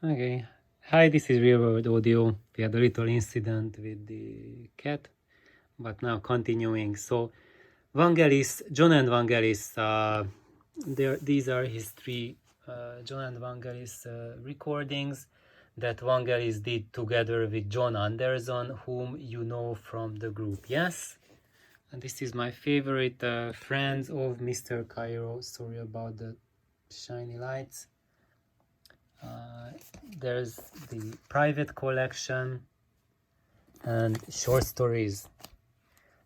Okay. Hi, this is Real World Audio. We had a little incident with the cat, but now continuing. So, Vangelis, Jon and Vangelis, these are his three Jon and Vangelis recordings that Vangelis did together with John Anderson, whom you know from the group, yes? And this is my favorite Friends of Mr. Cairo. Sorry about the shiny lights. There's the private collection and short stories,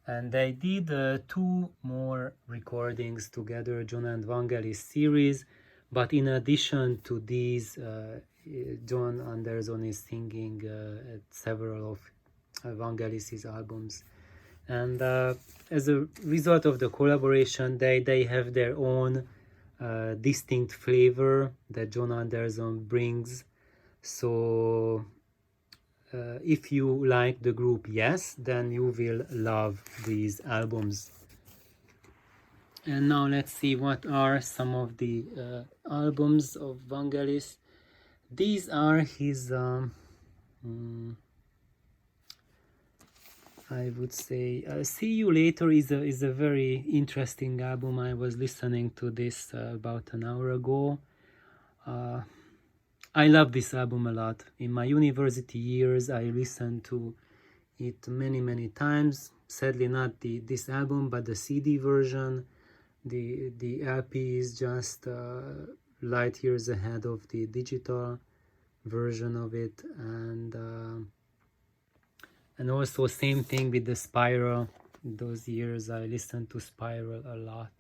and they did two more recordings together, Jon and Vangelis series, but in addition to these, Jon Anderson is singing at several of Vangelis' albums, and as a result of the collaboration, they have their own distinct flavor that Jon Anderson brings. So if you like the group Yes, then you will love these albums. And now let's see what are some of the albums of Vangelis. These are his I would say See You Later is a very interesting album. I was listening to this about an hour ago. I love this album a lot. In my university years, I listened to it many times. Sadly, not this album, but the CD version. The LP is just light years ahead of the digital version of it, and also same thing with the Spiral. Those years I listened to Spiral a lot.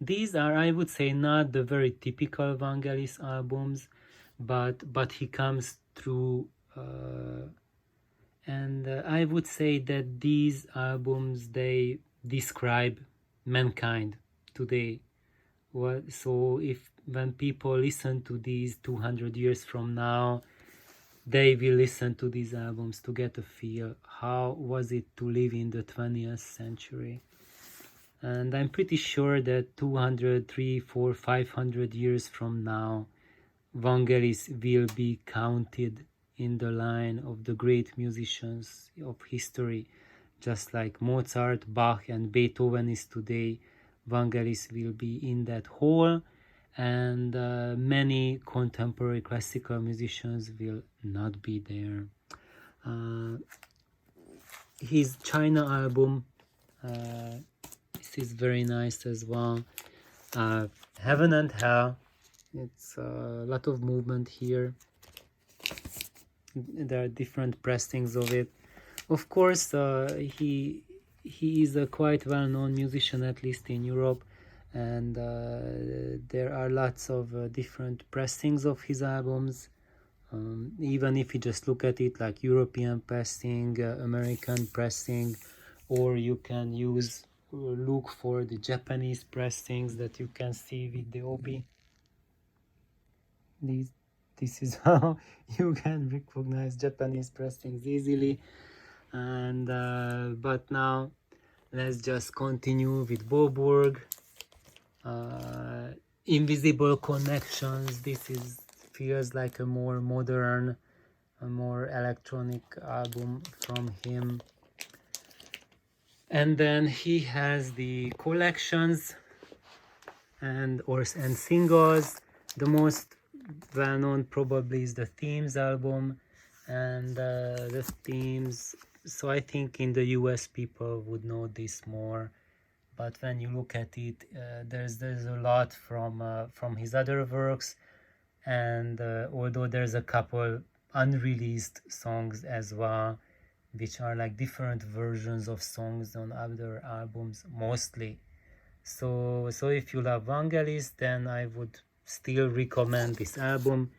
These are, I would say, not the very typical Vangelis albums, but he comes through, and I would say that these albums, they describe mankind today. So if when people listen to these 200 years from now, they will listen to these albums to get a feel how was it to live in the 20th century. And I'm pretty sure that 200, 300, 400, 500 years from now, Vangelis will be counted in the line of the great musicians of history. Just like Mozart, Bach and Beethoven is today, Vangelis will be in that hall, and many contemporary classical musicians will not be there. His China album, this is very nice as well. Heaven and Hell, it's a lot of movement here. There are different pressings of it. Of course, he is a quite well-known musician, at least in Europe, and there are lots of different pressings of his albums. Even if you just look at it like European pressing, American pressing, or you can look for the Japanese pressings that you can see with the obi. This is how you can recognize Japanese pressings easily. And but now let's just continue with Boburg. Invisible Connections. This feels like a more modern, a more electronic album from him. And then he has the collections and singles. The most well-known probably is the Themes album, and the Themes. So I think in the US people would know this more, but when you look at it, there's a lot from his other works, and although there's a couple unreleased songs as well, which are like different versions of songs on other albums mostly. So if you love Vangelis, then I would still recommend this album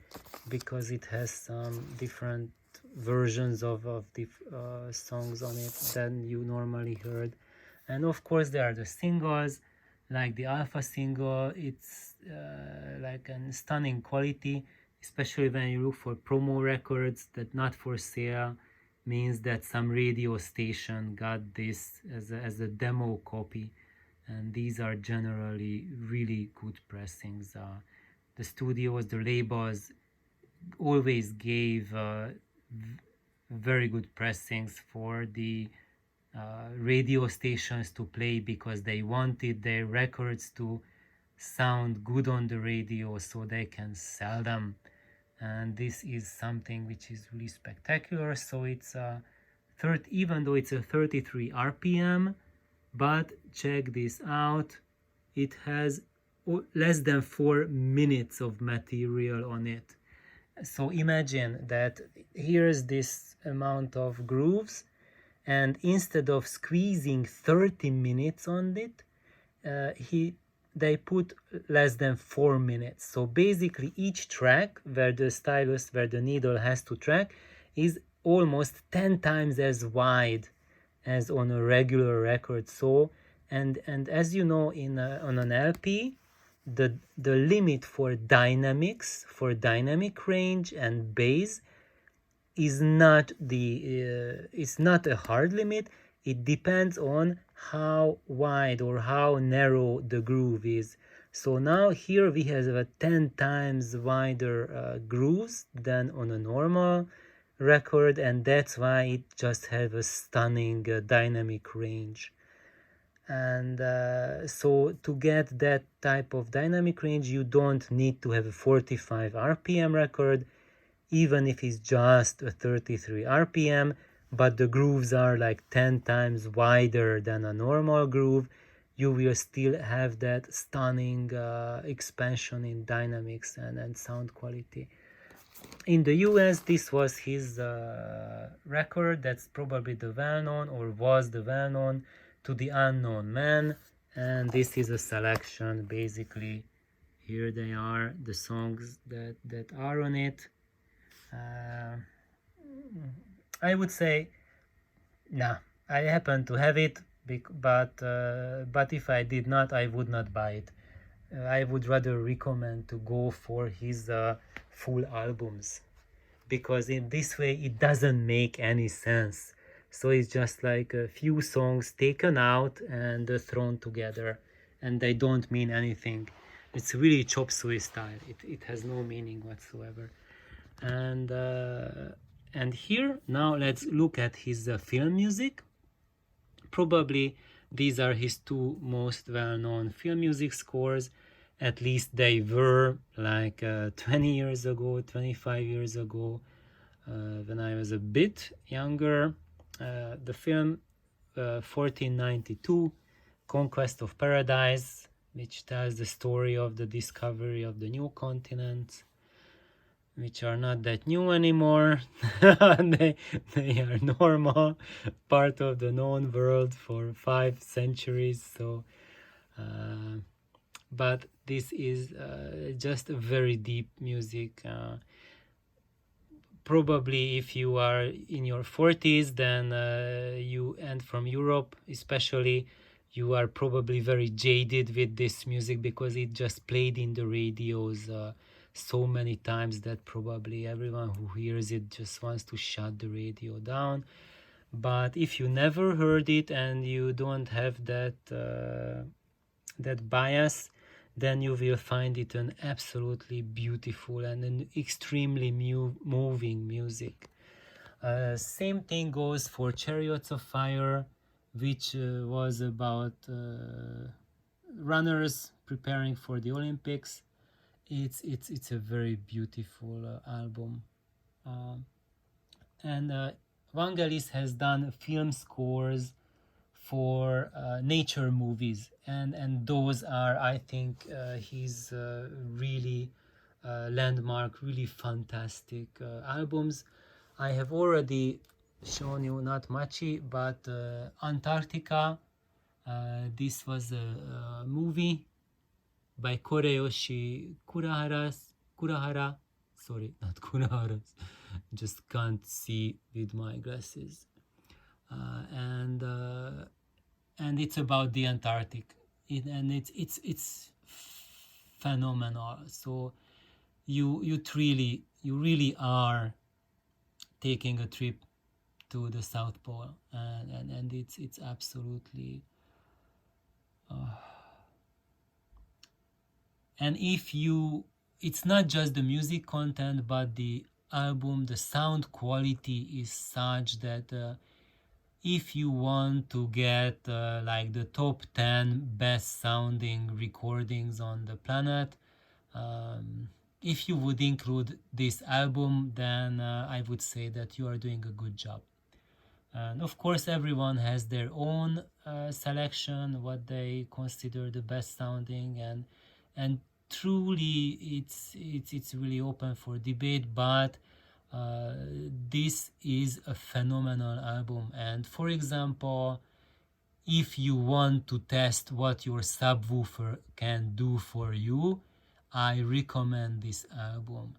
because it has some different versions of the songs on it than you normally heard. And of course there are the singles, like the Alpha single. It's like a stunning quality, especially when you look for promo records that not for sale, means that some radio station got this as a demo copy, and these are generally really good pressings. the studios, the labels always gave very good pressings for the radio stations to play, because they wanted their records to sound good on the radio so they can sell them. And this is something which is really spectacular. So it's even though it's a 33 RPM, but check this out, it has less than 4 minutes of material on it. So imagine that here's this amount of grooves, and instead of squeezing 30 minutes on it, they put less than 4 minutes. So basically each track where the stylus, where the needle has to track, is almost 10 times as wide as on a regular record. So and as you know, on an LP, the limit for dynamics, for dynamic range and bass, is not it's not a hard limit. It depends on how wide or how narrow the groove is. So now here we have a 10 times wider grooves than on a normal record, and that's why it just has a stunning dynamic range. And so to get that type of dynamic range, you don't need to have a 45 RPM record, even if it's just a 33 RPM, but the grooves are like 10 times wider than a normal groove. You will still have that stunning expansion in dynamics and sound quality. In the US, this was his record. That's probably the well-known, or was the well-known, To the Unknown Man. And this is a selection. Basically, here they are, the songs that are on it. I would say, nah, I happen to have it, but if I did not, I would not buy it. I would rather recommend to go for his full albums, because in this way it doesn't make any sense. So it's just like a few songs taken out and thrown together, and they don't mean anything. It's really chop suey style. It has no meaning whatsoever. And here now let's look at his film music. Probably these are his two most well-known film music scores. At least they were like 20 years ago, 25 years ago, when I was a bit younger. The film 1492, Conquest of Paradise, which tells the story of the discovery of the new continent, which are not that new anymore. they are normal, part of the known world for 5 centuries. So but this is just a very deep music. Probably if you are in your 40s, then and from Europe especially, you are probably very jaded with this music, because it just played in the radios so many times that probably everyone who hears it just wants to shut the radio down. But if you never heard it and you don't have that bias, then you will find it an absolutely beautiful and an extremely moving music. Same thing goes for Chariots of Fire, which was about runners preparing for the Olympics. It's a very beautiful album. And Vangelis has done film scores for nature movies, and those are, I think, his really landmark, really fantastic albums. I have already shown you, not Machi, but Antarctica. This was a movie by Koreyoshi Kurahara. Sorry, not Kurahara. Just can't see with my glasses. And it's about the Antarctic, and it's phenomenal. So you really are taking a trip to the South Pole, and it's absolutely. And if you it's not just the music content, but the album, the sound quality is such that if you want to get like the top 10 best sounding recordings on the planet, um, if you would include this album, then I would say that you are doing a good job. And of course, everyone has their own selection, what they consider the best sounding, and truly, it's really open for debate. But this is a phenomenal album. And for example, if you want to test what your subwoofer can do for you, I recommend this album.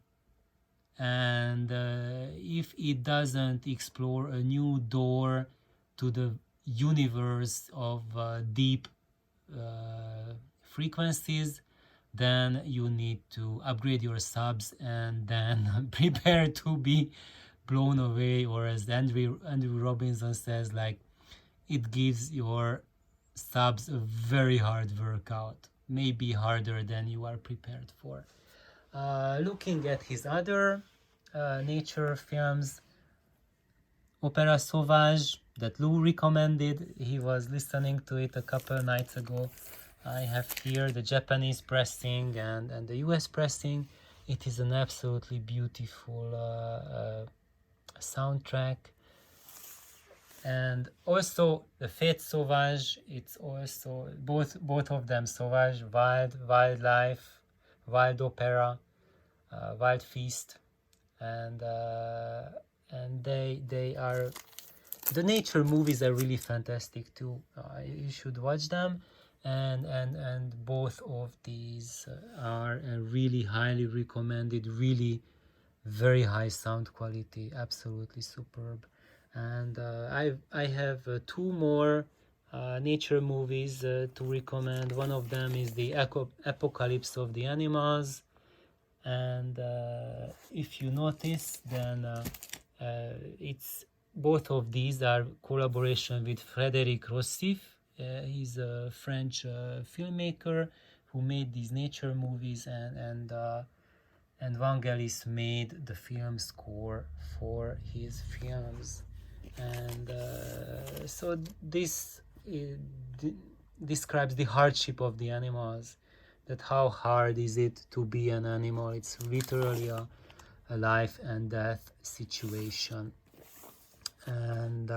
And if it doesn't explore a new door to the universe of deep frequencies, then you need to upgrade your subs and then prepare to be blown away, or as Andrew Robinson says, like, it gives your subs a very hard workout, maybe harder than you are prepared for. Looking at his other nature films, Opera Sauvage, that Lou recommended, he was listening to it a couple nights ago. I have here the Japanese pressing and the US pressing. It is an absolutely beautiful soundtrack. And also the Fête Sauvage, it's also both of them Sauvage, wildlife, wild opera, wild feast, and they are, the nature movies are really fantastic too. You should watch them, and both of these are really highly recommended, really very high sound quality, absolutely superb. And I have two more nature movies to recommend. One of them is the Apocalypse of the Animals, and if you notice, then it's both of these are collaboration with Frédéric Rossif. He's a French filmmaker who made these nature movies, and Vangelis made the film score for his films. And so this describes the hardship of the animals, that how hard is it to be an animal. It's literally a life and death situation. And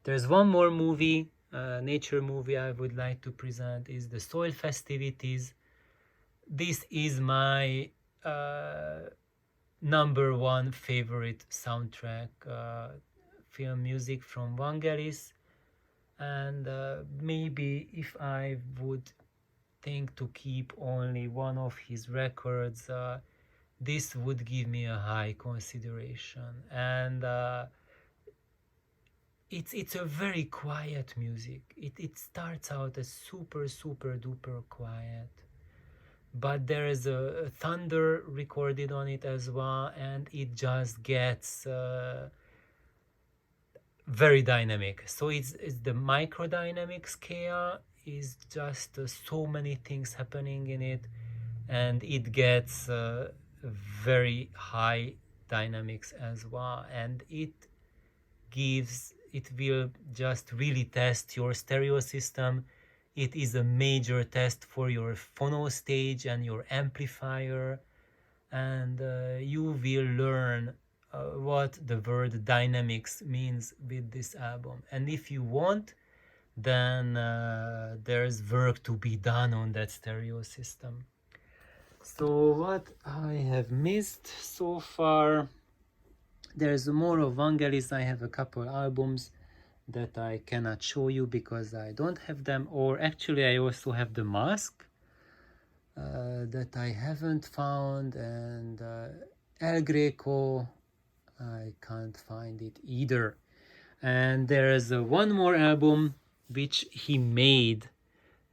there's one more movie, nature movie I would like to present, is the Soil Festivities. This is my number one favorite soundtrack film music from Vangelis. And maybe if I would think to keep only one of his records, this would give me a high consideration. And it's a very quiet music. It starts out as super duper quiet, but there is a thunder recorded on it as well, and it just gets very dynamic. So it's the microdynamic scale is just so many things happening in it, and it gets very high dynamics as well, and it will just really test your stereo system. It is a major test for your phono stage and your amplifier, and you will learn what the word dynamics means with this album. And if you want, then there's work to be done on that stereo system. So what I have missed so far, there's more of Vangelis. I have a couple albums that I cannot show you because I don't have them, or actually I also have the mask that I haven't found, and El Greco, I can't find it either. And there's one more album which he made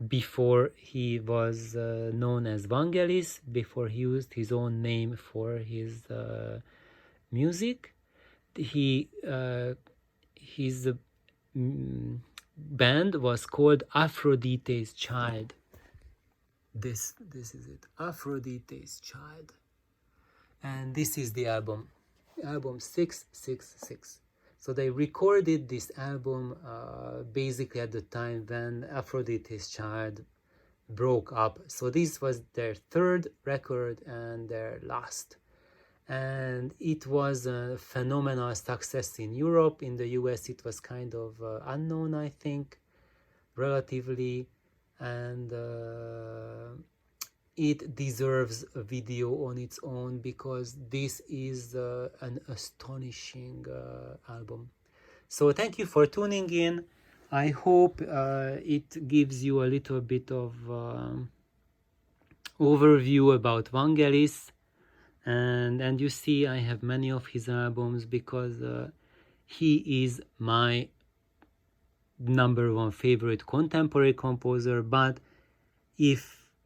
before he was known as Vangelis, before he used his own name for his music. His band was called Aphrodite's Child, This is it, Aphrodite's Child. And this is the album 666. So they recorded this album basically at the time when Aphrodite's Child broke up. So this was their third record and their last. And it was a phenomenal success in Europe. In the US it was kind of unknown, I think, relatively. And it deserves a video on its own because this is an astonishing album. So thank you for tuning in. I hope it gives you a little bit of overview about Vangelis, and you see I have many of his albums because he is my #1 favorite contemporary composer. But if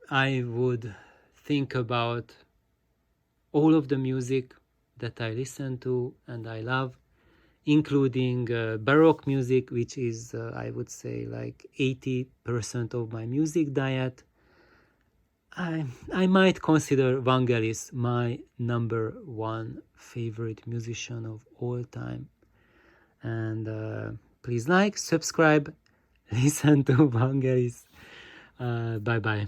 I would think about all of the music that I listen to and I love, including Baroque music, which is, I would say, like 80% of my music diet, I might consider Vangelis my #1 favorite musician of all time. And please like, subscribe, listen to Vangelis. Bye-bye.